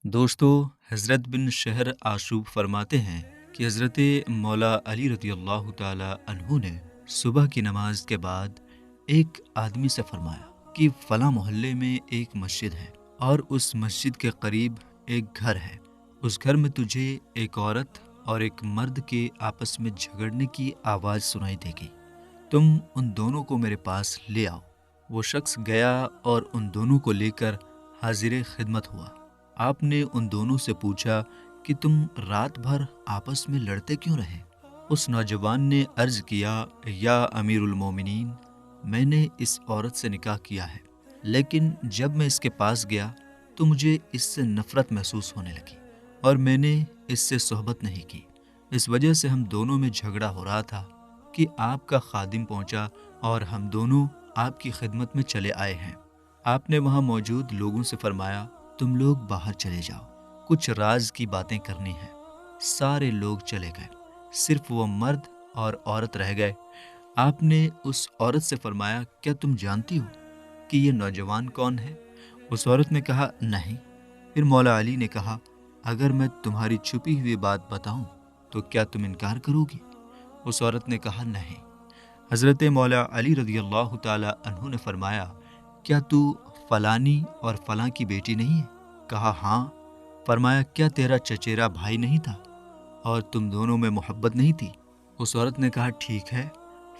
دوستو، حضرت بن شہر آشوب فرماتے ہیں کہ حضرت مولا علی رضی اللہ تعالی عنہ نے صبح کی نماز کے بعد ایک آدمی سے فرمایا کہ فلاں محلے میں ایک مسجد ہے اور اس مسجد کے قریب ایک گھر ہے۔ اس گھر میں تجھے ایک عورت اور ایک مرد کے آپس میں جھگڑنے کی آواز سنائی دے گی۔ تم ان دونوں کو میرے پاس لے آؤ۔ وہ شخص گیا اور ان دونوں کو لے کر حاضر خدمت ہوا۔ آپ نے ان دونوں سے پوچھا کہ تم رات بھر آپس میں لڑتے کیوں رہے؟ اس نوجوان نے عرض کیا، یا امیر المومنین، میں نے اس عورت سے نکاح کیا ہے، لیکن جب میں اس کے پاس گیا تو مجھے اس سے نفرت محسوس ہونے لگی اور میں نے اس سے صحبت نہیں کی۔ اس وجہ سے ہم دونوں میں جھگڑا ہو رہا تھا کہ آپ کا خادم پہنچا اور ہم دونوں آپ کی خدمت میں چلے آئے ہیں۔ آپ نے وہاں موجود لوگوں سے فرمایا، تم لوگ باہر چلے جاؤ، کچھ راز کی باتیں کرنی ہیں۔ سارے لوگ چلے گئے، صرف وہ مرد اور عورت رہ گئے۔ آپ نے اس عورت سے فرمایا، کیا تم جانتی ہو کہ یہ نوجوان کون ہے؟ اس عورت نے کہا، نہیں۔ پھر مولا علی نے کہا، اگر میں تمہاری چھپی ہوئی بات بتاؤں تو کیا تم انکار کرو گی؟ اس عورت نے کہا، نہیں۔ حضرت مولا علی رضی اللہ تعالی عنہ نے فرمایا، کیا تو فلانی اور فلاں کی بیٹی نہیں ہے؟ کہا، ہاں۔ فرمایا، کیا تیرا چچیرا بھائی نہیں تھا اور تم دونوں میں محبت نہیں تھی؟ اس عورت نے کہا، ٹھیک ہے۔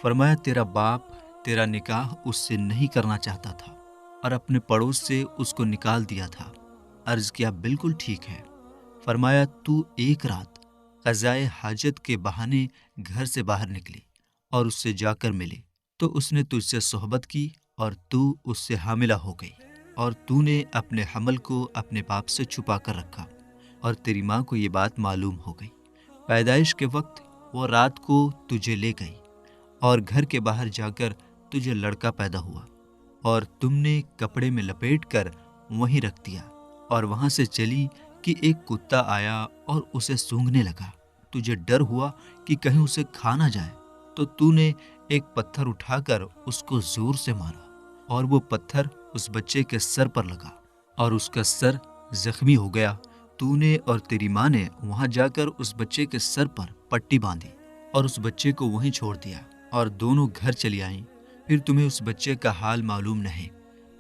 فرمایا، تیرا باپ تیرا نکاح اس سے نہیں کرنا چاہتا تھا اور اپنے پڑوس سے اس کو نکال دیا تھا۔ عرض کیا، بالکل ٹھیک ہے۔ فرمایا، تو ایک رات قضائے حاجت کے بہانے گھر سے باہر نکلی اور اس سے جا کر ملی تو اس نے تجھ سے صحبت کی اور تو اس سے حاملہ ہو گئی، اور تو نے اپنے حمل کو اپنے باپ سے چھپا کر رکھا اور تیری ماں کو یہ بات معلوم ہو گئی۔ پیدائش کے وقت وہ رات کو تجھے لے گئی اور گھر کے باہر جا کر تجھے لڑکا پیدا ہوا اور تم نے کپڑے میں لپیٹ کر وہیں رکھ دیا، اور وہاں سے چلی کہ ایک کتا آیا اور اسے سونگھنے لگا۔ تجھے ڈر ہوا کہ کہیں اسے کھا نہ جائے، تو تو نے ایک پتھر اٹھا کر اس کو زور سے مارا اور وہ پتھر اس بچے کے سر پر لگا اور اس کا سر زخمی ہو گیا۔ تو نے اور تیری ماں نے وہاں جا کر اس بچے کے سر پر پٹی باندھی اور اس بچے کو وہیں چھوڑ دیا اور دونوں گھر چلی آئیں۔ پھر تمہیں اس بچے کا حال معلوم نہیں۔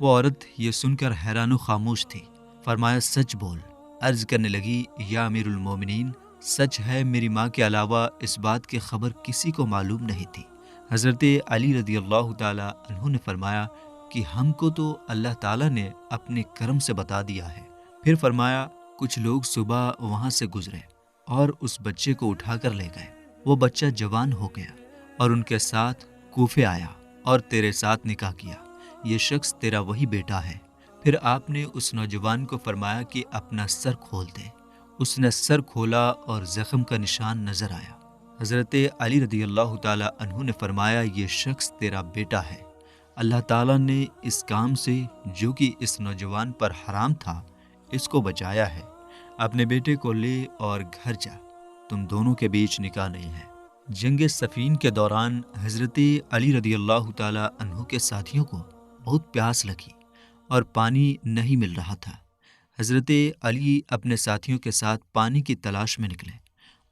وہ عورت یہ سن کر حیران و خاموش تھی۔ فرمایا، سچ بول۔ عرض کرنے لگی، یا امیر المومنین، سچ ہے، میری ماں کے علاوہ اس بات کی خبر کسی کو معلوم نہیں تھی۔ حضرت علی رضی اللہ تعالی عنہ نے فرمایا کہ ہم کو تو اللہ تعالیٰ نے اپنے کرم سے بتا دیا ہے۔ پھر فرمایا، کچھ لوگ صبح وہاں سے گزرے اور اس بچے کو اٹھا کر لے گئے۔ وہ بچہ جوان ہو گیا اور ان کے ساتھ کوفے آیا اور تیرے ساتھ نکاح کیا۔ یہ شخص تیرا وہی بیٹا ہے۔ پھر آپ نے اس نوجوان کو فرمایا کہ اپنا سر کھول دے۔ اس نے سر کھولا اور زخم کا نشان نظر آیا۔ حضرت علی رضی اللہ تعالی عنہ نے فرمایا، یہ شخص تیرا بیٹا ہے۔ اللہ تعالیٰ نے اس کام سے جو کہ اس نوجوان پر حرام تھا اس کو بچایا ہے۔ اپنے بیٹے کو لے اور گھر جا، تم دونوں کے بیچ نکاح نہیں ہے۔ جنگ صفین کے دوران حضرت علی رضی اللہ تعالی عنہ کے ساتھیوں کو بہت پیاس لگی اور پانی نہیں مل رہا تھا۔ حضرت علی اپنے ساتھیوں کے ساتھ پانی کی تلاش میں نکلے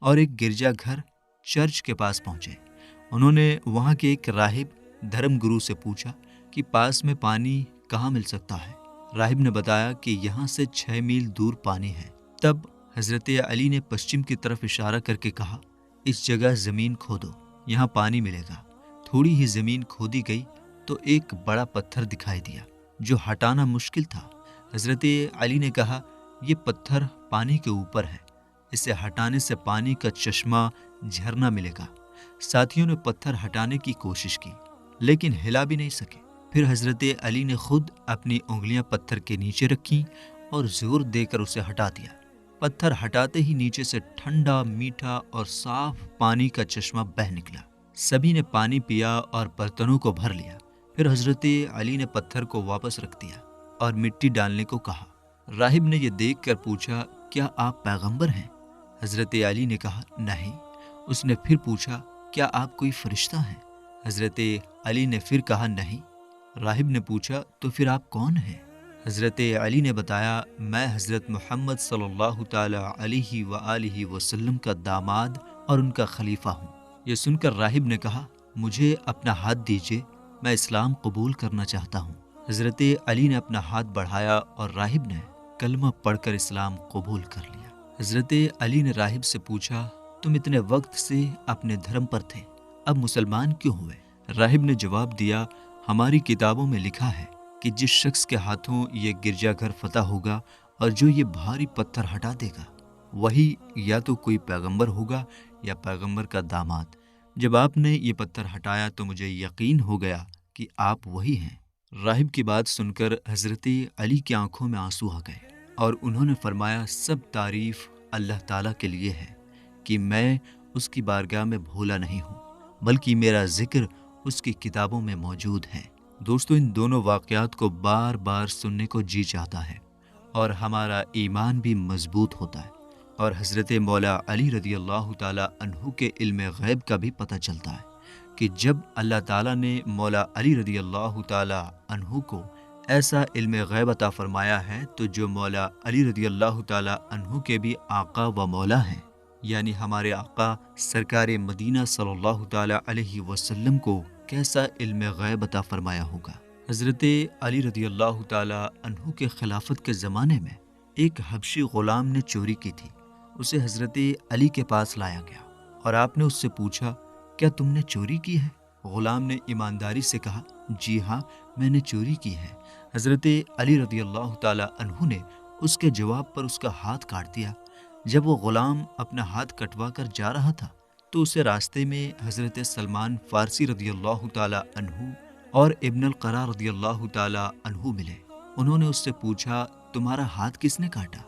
اور ایک گرجا گھر چرچ کے پاس پہنچے۔ انہوں نے وہاں کے ایک راہب دھرم گرو سے پوچھا کہ پاس میں پانی کہاں مل سکتا ہے۔ راہب نے بتایا کہ یہاں سے 6 میل دور پانی ہے۔ تب حضرت علی نے پشچم کی طرف اشارہ کر کے کہا، اس جگہ زمین کھودو، یہاں پانی ملے گا۔ تھوڑی ہی زمین کھودی گئی تو ایک بڑا پتھر دکھائی دیا جو ہٹانا مشکل تھا۔ حضرت علی نے کہا، یہ پتھر پانی کے اوپر ہے، اسے ہٹانے سے پانی کا چشمہ جھرنا ملے گا۔ ساتھیوں نے پتھر ہٹانے کی کوشش کی لیکن ہلا بھی نہیں سکے۔ پھر حضرت علی نے خود اپنی انگلیاں پتھر کے نیچے رکھیں اور زور دے کر اسے ہٹا دیا۔ پتھر ہٹاتے ہی نیچے سے ٹھنڈا، میٹھا اور صاف پانی کا چشمہ بہہ نکلا۔ سبھی نے پانی پیا اور برتنوں کو بھر لیا۔ پھر حضرت علی نے پتھر کو واپس رکھ دیا اور مٹی ڈالنے کو کہا۔ راہب نے یہ دیکھ کر پوچھا، کیا آپ پیغمبر ہیں؟ حضرت علی نے کہا، نہیں۔ اس نے پھر پوچھا، کیا آپ کوئی فرشتہ ہیں؟ حضرت علی نے پھر کہا، نہیں۔ راہب نے پوچھا، تو پھر آپ کون ہیں؟ حضرت علی نے بتایا میں حضرت محمد صلی اللہ تعالی علیہ وآلہ وسلم کا داماد اور ان کا خلیفہ ہوں۔ یہ سن کر راہب نے کہا مجھے اپنا ہاتھ دیجیے، میں اسلام قبول کرنا چاہتا ہوں۔ حضرت علی نے اپنا ہاتھ بڑھایا اور راہب نے کلمہ پڑھ کر اسلام قبول کر لیا۔ حضرت علی نے راہب سے پوچھا تم اتنے وقت سے اپنے دھرم پر تھے، اب مسلمان کیوں ہوئے؟ راہب نے جواب دیا ہماری کتابوں میں لکھا ہے کہ جس شخص کے ہاتھوں یہ گرجا گھر فتح ہوگا اور جو یہ بھاری پتھر ہٹا دے گا وہی یا تو کوئی پیغمبر ہوگا یا پیغمبر کا داماد۔ جب آپ نے یہ پتھر ہٹایا تو مجھے یقین ہو گیا کہ آپ وہی ہیں۔ راہب کی بات سن کر حضرت علی کی آنکھوں میں آنسو آ گئے اور انہوں نے فرمایا سب تعریف اللہ تعالیٰ کے لیے ہے کہ میں اس کی بارگاہ میں بھولا نہیں ہوں، بلکہ میرا ذکر اس کی کتابوں میں موجود ہے۔ دوستو ان دونوں واقعات کو بار بار سننے کو جی چاہتا ہے اور ہمارا ایمان بھی مضبوط ہوتا ہے، اور حضرت مولا علی رضی اللہ تعالی عنہ کے علم غیب کا بھی پتہ چلتا ہے کہ جب اللہ تعالیٰ نے مولا علی رضی اللہ تعالی عنہ کو ایسا علم غیب عطا فرمایا ہے تو جو مولا علی رضی اللہ تعالی عنہ کے بھی آقا و مولا ہیں، یعنی ہمارے آقا سرکار مدینہ صلی اللہ تعالی علیہ وسلم کو کیسا علم غیب عطا فرمایا ہوگا۔ حضرت علی رضی اللہ تعالی عنہ کے خلافت کے زمانے میں ایک حبشی غلام نے چوری کی تھی، اسے حضرت علی کے پاس لایا گیا اور آپ نے اس سے پوچھا کیا تم نے چوری کی ہے؟ غلام نے ایمانداری سے کہا جی ہاں میں نے چوری کی ہے۔ حضرت علی رضی اللہ تعالی عنہ نے اس کے جواب پر اس کا ہاتھ کاٹ دیا۔ جب وہ غلام اپنا ہاتھ کٹوا کر جا رہا تھا تو اسے راستے میں حضرت سلمان فارسی رضی اللہ تعالی عنہ اور ابن القرا رضی اللہ تعالی عنہ ملے۔ انہوں نے اس سے پوچھا تمہارا ہاتھ کس نے کاٹا؟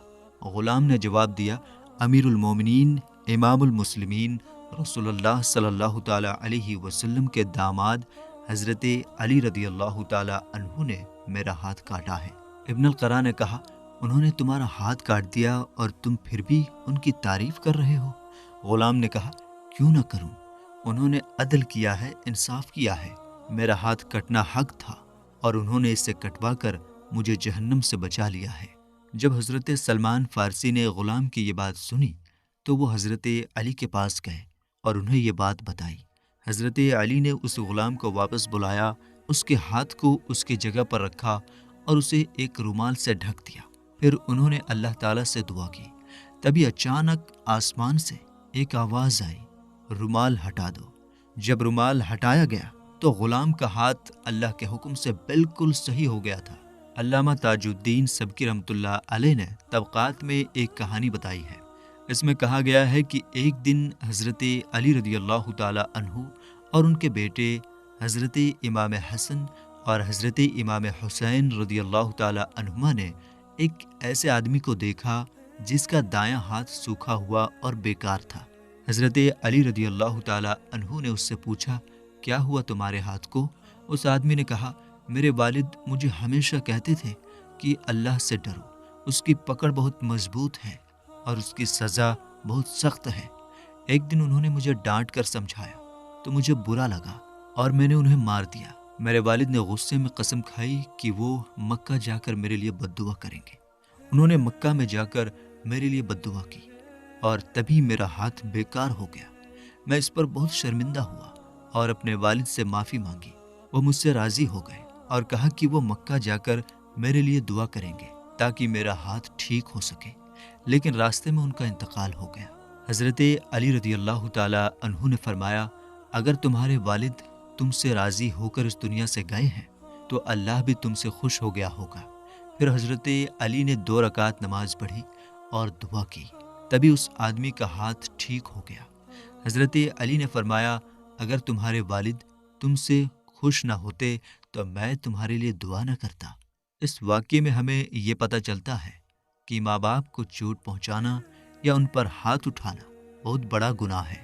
غلام نے جواب دیا امیر المومنین امام المسلمین رسول اللہ صلی اللہ تعالی علیہ وسلم کے داماد حضرت علی رضی اللہ تعالی عنہ نے میرا ہاتھ کاٹا ہے۔ ابن القرا نے کہا انہوں نے تمہارا ہاتھ کاٹ دیا اور تم پھر بھی ان کی تعریف کر رہے ہو؟ غلام نے کہا کیوں نہ کروں، انہوں نے عدل کیا ہے، انصاف کیا ہے، میرا ہاتھ کٹنا حق تھا اور انہوں نے اسے کٹوا کر مجھے جہنم سے بچا لیا ہے۔ جب حضرت سلمان فارسی نے غلام کی یہ بات سنی تو وہ حضرت علی کے پاس گئے اور انہیں یہ بات بتائی۔ حضرت علی نے اس غلام کو واپس بلایا، اس کے ہاتھ کو اس کی جگہ پر رکھا اور اسے ایک رومال سے ڈھک دیا۔ پھر انہوں نے اللہ تعالیٰ سے دعا کی۔ تبھی اچانک آسمان سے ایک آواز آئی رومال ہٹا دو۔ جب رومال ہٹایا گیا تو غلام کا ہاتھ اللہ کے حکم سے بالکل صحیح ہو گیا تھا۔ علامہ تاج الدین سبکی رحمۃ اللہ علیہ نے طبقات میں ایک کہانی بتائی ہے۔ اس میں کہا گیا ہے کہ ایک دن حضرت علی رضی اللہ تعالی عنہ اور ان کے بیٹے حضرت امام حسن اور حضرت امام حسین رضی اللہ تعالی عنہما نے ایک ایسے آدمی کو دیکھا جس کا دایاں ہاتھ سوکھا ہوا اور بیکار تھا۔ حضرت علی رضی اللہ تعالی عنہ نے اس سے پوچھا کیا ہوا تمہارے ہاتھ کو؟ اس آدمی نے کہا میرے والد مجھے ہمیشہ کہتے تھے کہ اللہ سے ڈرو، اس کی پکڑ بہت مضبوط ہے اور اس کی سزا بہت سخت ہے۔ ایک دن انہوں نے مجھے ڈانٹ کر سمجھایا تو مجھے برا لگا اور میں نے انہیں مار دیا۔ میرے والد نے غصے میں قسم کھائی کہ وہ مکہ جا کر میرے لیے بد دعا کریں گے۔ انہوں نے مکہ میں جا کر میرے لیے بد دعا کی اور تبھی میرا ہاتھ بیکار ہو گیا۔ میں اس پر بہت شرمندہ ہوا اور اپنے والد سے معافی مانگی۔ وہ مجھ سے راضی ہو گئے اور کہا کہ وہ مکہ جا کر میرے لیے دعا کریں گے تاکہ میرا ہاتھ ٹھیک ہو سکے، لیکن راستے میں ان کا انتقال ہو گیا۔ حضرت علی رضی اللہ تعالی عنہ نے فرمایا اگر تمہارے والد تم سے راضی ہو کر اس دنیا سے گئے ہیں تو اللہ بھی تم سے خوش ہو گیا ہوگا۔ پھر حضرت علی نے 2 رکعت نماز پڑھی اور دعا کی، تبھی اس آدمی کا ہاتھ ٹھیک ہو گیا۔ حضرت علی نے فرمایا اگر تمہارے والد تم سے خوش نہ ہوتے تو میں تمہارے لیے دعا نہ کرتا۔ اس واقعے میں ہمیں یہ پتہ چلتا ہے کہ ماں باپ کو چوٹ پہنچانا یا ان پر ہاتھ اٹھانا بہت بڑا گناہ ہے،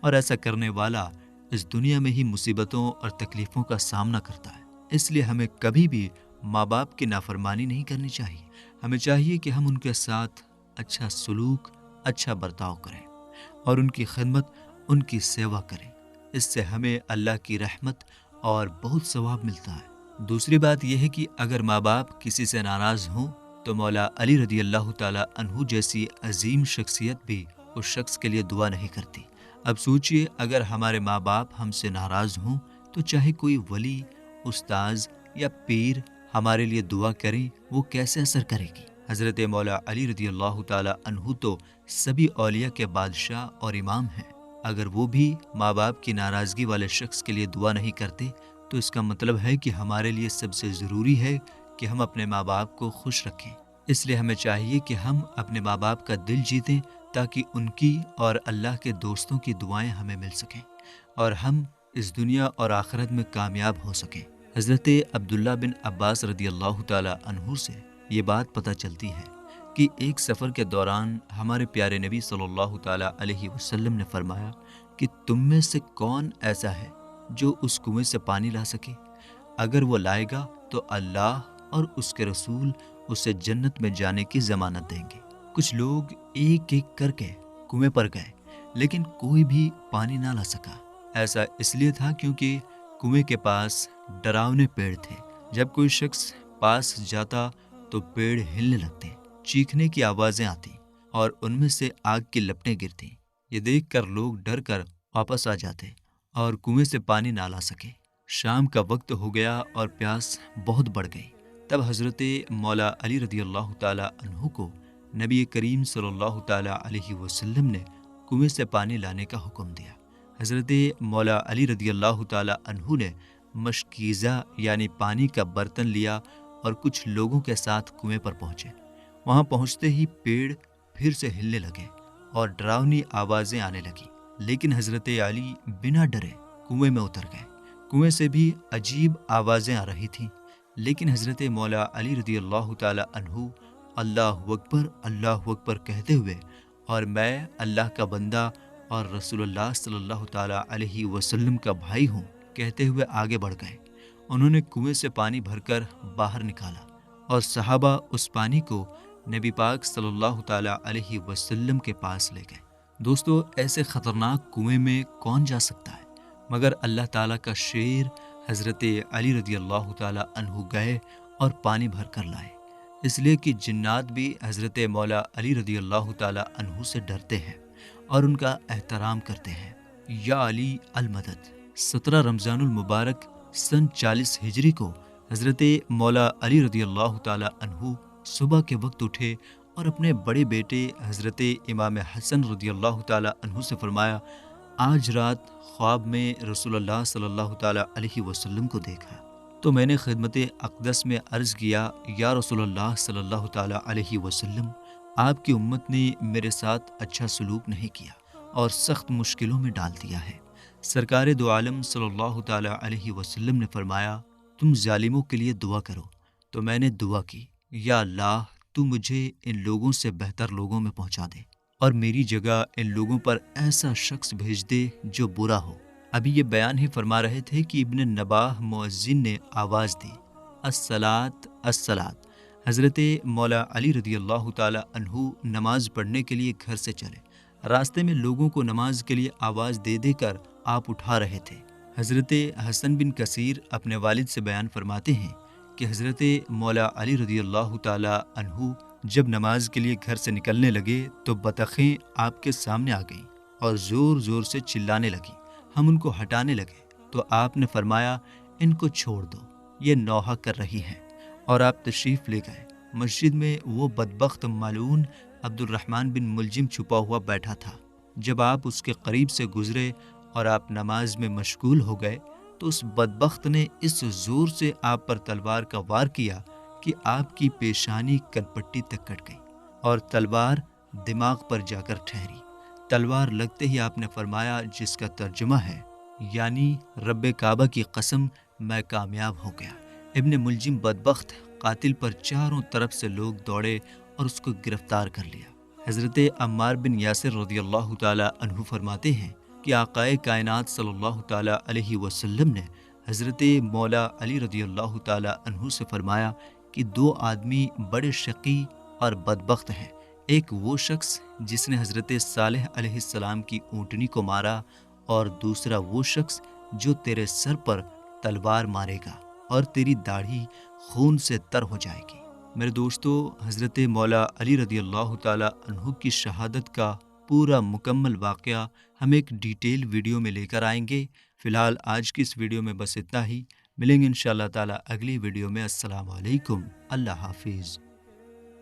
اور ایسا کرنے والا اس دنیا میں ہی مصیبتوں اور تکلیفوں کا سامنا کرتا ہے۔ اس لیے ہمیں کبھی بھی ماں باپ کی نافرمانی نہیں کرنی چاہیے۔ ہمیں چاہیے کہ ہم ان کے ساتھ اچھا سلوک، اچھا برتاؤ کریں اور ان کی خدمت، ان کی سیوا کریں۔ اس سے ہمیں اللہ کی رحمت اور بہت ثواب ملتا ہے۔ دوسری بات یہ ہے کہ اگر ماں باپ کسی سے ناراض ہوں تو مولا علی رضی اللہ تعالی عنہ جیسی عظیم شخصیت بھی اس شخص کے لیے دعا نہیں کرتی۔ اب سوچئے، اگر ہمارے ماں باپ ہم سے ناراض ہوں تو چاہے کوئی ولی، استاذ یا پیر ہمارے لیے دعا کریں، وہ کیسے اثر کرے گی؟ حضرت مولا علی رضی اللہ تعالی عنہ تو سبھی اولیاء کے بادشاہ اور امام ہیں۔ اگر وہ بھی ماں باپ کی ناراضگی والے شخص کے لیے دعا نہیں کرتے تو اس کا مطلب ہے کہ ہمارے لیے سب سے ضروری ہے کہ ہم اپنے ماں باپ کو خوش رکھیں۔ اس لیے ہمیں چاہیے کہ ہم اپنے ماں باپ کا دل جیتیں تاکہ ان کی اور اللہ کے دوستوں کی دعائیں ہمیں مل سکیں اور ہم اس دنیا اور آخرت میں کامیاب ہو سکیں۔ حضرت عبداللہ بن عباس رضی اللہ تعالی عنہ سے یہ بات پتہ چلتی ہے کہ ایک سفر کے دوران ہمارے پیارے نبی صلی اللہ تعالی علیہ وسلم نے فرمایا کہ تم میں سے کون ایسا ہے جو اس کنویں سے پانی لا سکے؟ اگر وہ لائے گا تو اللہ اور اس کے رسول اسے جنت میں جانے کی ضمانت دیں گے۔ کچھ لوگ ایک ایک کر کے کنویں پر گئے لیکن کوئی بھی پانی نہ لا سکا۔ ایسا اس لیے تھا کیونکہ کنویں کے پاس ڈراونے پیڑ تھے۔ جب کوئی شخص پاس جاتا تو پیڑ ہلنے لگتے، چیخنے کی آوازیں آتی اور ان میں سے آگ کی لپٹیں گرتی۔ یہ دیکھ کر لوگ ڈر کر واپس آ جاتے اور کنویں سے پانی نہ لا سکے۔ شام کا وقت ہو گیا اور پیاس بہت بڑھ گئی۔ تب حضرت مولا علی رضی اللہ تعالی عنہ کو نبی کریم صلی اللہ تعالی علیہ وسلم نے کنویں سے پانی لانے کا حکم دیا۔ حضرت مولا علی رضی اللہ تعالی عنہ نے مشکیزہ یعنی پانی کا برتن لیا اور کچھ لوگوں کے ساتھ کنویں پر پہنچے۔ وہاں پہنچتے ہی پیڑ پھر سے ہلنے لگے اور ڈراؤنی آوازیں آنے لگی، لیکن حضرت علی بنا ڈرے کنویں میں اتر گئے۔ کنویں سے بھی عجیب آوازیں آ رہی تھیں، لیکن حضرت مولا علی رضی اللہ تعالی عنہ اللہ اکبر کہتے ہوئے اور میں اللہ کا بندہ اور رسول اللہ صلی اللہ تعالی علیہ وسلم کا بھائی ہوں کہتے ہوئے آگے بڑھ گئے۔ انہوں نے کنویں سے پانی بھر کر باہر نکالا اور صحابہ اس پانی کو نبی پاک صلی اللہ تعالی علیہ وسلم کے پاس لے گئے۔ دوستو، ایسے خطرناک کنویں میں کون جا سکتا ہے؟ مگر اللہ تعالیٰ کا شیر حضرت علی رضی اللہ تعالی عنہ گئے اور پانی بھر کر لائے، اس لیے کہ جنات بھی حضرت مولا علی رضی اللہ تعالی عنہ سے ڈرتے ہیں اور ان کا احترام کرتے ہیں۔ یا علی المدد۔ 17 رمضان المبارک سن 40 ہجری کو حضرت مولا علی رضی اللہ تعالی عنہ صبح کے وقت اٹھے اور اپنے بڑے بیٹے حضرت امام حسن رضی اللہ تعالی عنہ سے فرمایا، آج رات خواب میں رسول اللہ صلی اللہ تعالی علیہ وسلم کو دیکھا تو میں نے خدمت اقدس میں عرض کیا، یا رسول اللہ صلی اللہ تعالی علیہ وسلم، آپ کی امت نے میرے ساتھ اچھا سلوک نہیں کیا اور سخت مشکلوں میں ڈال دیا ہے۔ سرکار دو عالم صلی اللہ تعالی علیہ وسلم نے فرمایا، تم ظالموں کے لیے دعا کرو۔ تو میں نے دعا کی، یا اللہ تو مجھے ان لوگوں سے بہتر لوگوں میں پہنچا دے اور میری جگہ ان لوگوں پر ایسا شخص بھیج دے جو برا ہو۔ ابھی یہ بیان ہی فرما رہے تھے کہ ابن نباہ مؤذن نے آواز دی، الصلاۃ الصلاۃ۔ حضرت مولا علی رضی اللہ تعالی عنہ نماز پڑھنے کے لیے گھر سے چلے۔ راستے میں لوگوں کو نماز کے لیے آواز دے دے کر آپ اٹھا رہے تھے۔ حضرت حسن بن کثیر اپنے والد سے بیان فرماتے ہیں کہ حضرت مولا علی رضی اللہ تعالی عنہ جب نماز کے لیے گھر سے نکلنے لگے تو بطخیں آپ کے سامنے آ گئیں اور زور زور سے چلانے لگیں۔ ہم ان کو ہٹانے لگے تو آپ نے فرمایا، ان کو چھوڑ دو، یہ نوحہ کر رہی ہیں، اور آپ تشریف لے گئے۔ مسجد میں وہ بدبخت ملعون عبد الرحمن بن ملجم چھپا ہوا بیٹھا تھا۔ جب آپ اس کے قریب سے گزرے اور آپ نماز میں مشغول ہو گئے تو اس بدبخت نے اس زور سے آپ پر تلوار کا وار کیا کہ آپ کی پیشانی کنپٹی تک کٹ گئی اور تلوار دماغ پر جا کر ٹھہری۔ تلوار لگتے ہی آپ نے فرمایا، جس کا ترجمہ ہے یعنی رب کعبہ کی قسم میں کامیاب ہو گیا۔ ابن ملجم بدبخت قاتل پر چاروں طرف سے لوگ دوڑے اور اس کو گرفتار کر لیا۔ حضرت عمار بن یاسر رضی اللہ تعالی عنہ فرماتے ہیں کہ آقائے کائنات صلی اللہ تعالی علیہ وسلم نے حضرت مولا علی رضی اللہ تعالی عنہ سے فرمایا کہ 2 آدمی بڑے شقی اور بدبخت ہیں، ایک وہ شخص جس نے حضرت صالح علیہ السلام کی اونٹنی کو مارا، اور دوسرا وہ شخص جو تیرے سر پر تلوار مارے گا۔ اور تیری داڑھی خون سے تر ہو جائے گی۔ میرے دوستو، حضرت مولا علی رضی اللہ تعالیٰ عنہ کی شہادت کا پورا مکمل واقعہ ہم ایک ڈیٹیل ویڈیو میں لے کر آئیں گے۔ فی الحال آج کی اس ویڈیو میں بس اتنا ہی، ملیں گے انشاءاللہ تعالیٰ اگلی ویڈیو میں۔ السلام علیکم، اللہ حافظ۔